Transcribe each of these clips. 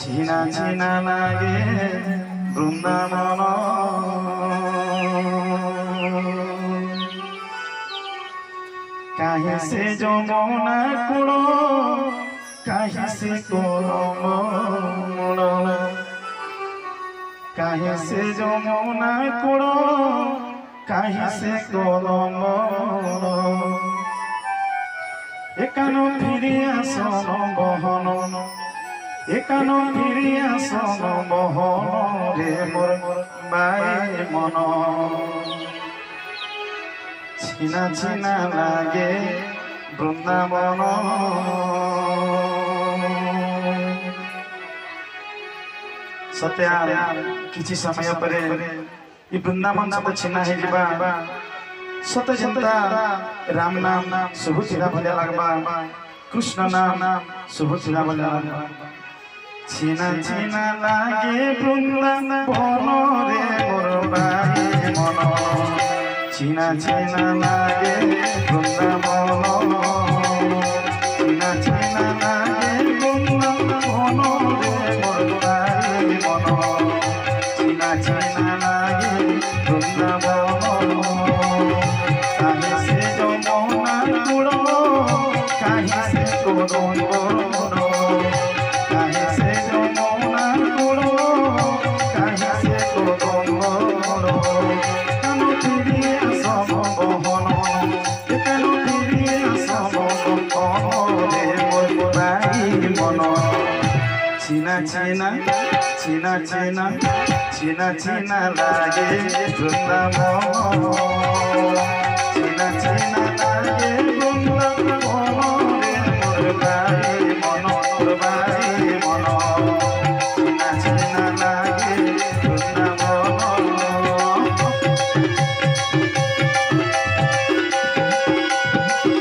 চিনা চিনা লাগে বৃন্দাবন কাহি সে যমুনা কূল কাহি সে কলম মূল কাহি সে যমুনা কূল কাহি সে কলম একানো ফিরি আসন বহন একানো ফিরি আসন বহন রে মোর বাই মন চিনা চিনা লাগে বৃন্দাবন সত্যা কিছু সময় পরে এই বৃন্দাবন সব চিহ্না হয়ে যাবা সত্য চিন্তা রাম নাম শুভুচিরা ভলিয়া লাগবা কৃষ্ণ নাম শুভুচিরা ভলিয়া লাগবা চিনা চিনা লাগে বৃন্দাবন রে মোর বাই মন চিনা চিনা লাগে বৃন্দাবন চিনা চিনা লাগে বৃন্দাবন রে মোর বাই মন চিনা চিনা লাগে বৃন্দাবন কাহি সে যমুনা কূল কাহি সে কলম কাহি সে যমুনা কূল কাহি সে কলম কানো ফিরিয়া সব বহন কানো ফিরিয়া সব বহন রে মোর বাই মন চিনা চিনা চিনা চিনা চিনা চিনা লাগে বৃন্দাবন চিনা চিনা লাগে বৃন্দাবন রে মোর বাই মন মোর বাই মন চিনা চিনা লাগে বৃন্দাবন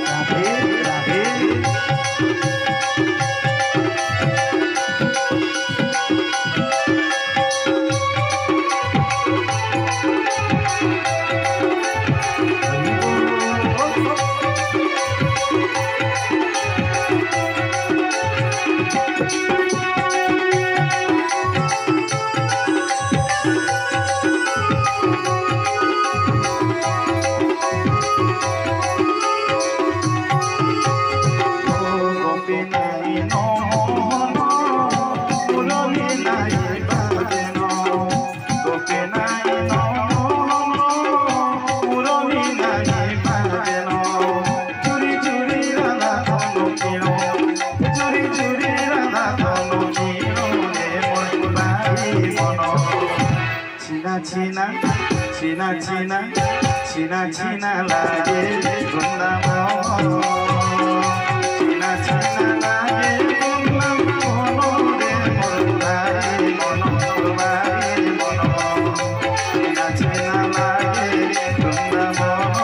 রাধে রাধে চিনা চিনা চিনা চিনা চিনা লাগে বৃন্দাবন চিনা চিনা লাগে বৃন্দাবন রে মোর বাই মন মোর বাই মন চিনা চিনা লাগে বৃন্দাবন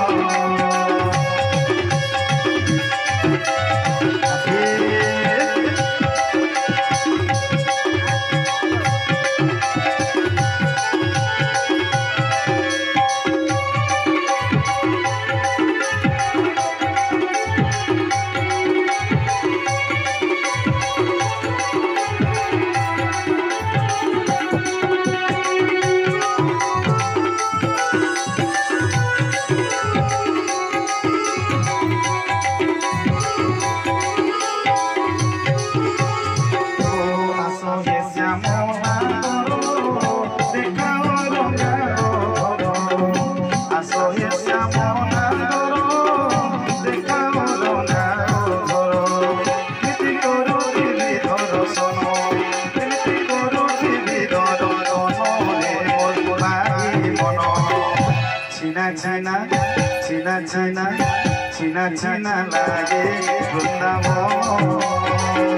চিনা চিনা চিনা চিনা চিনা চিনা লাগে বৃন্দাবন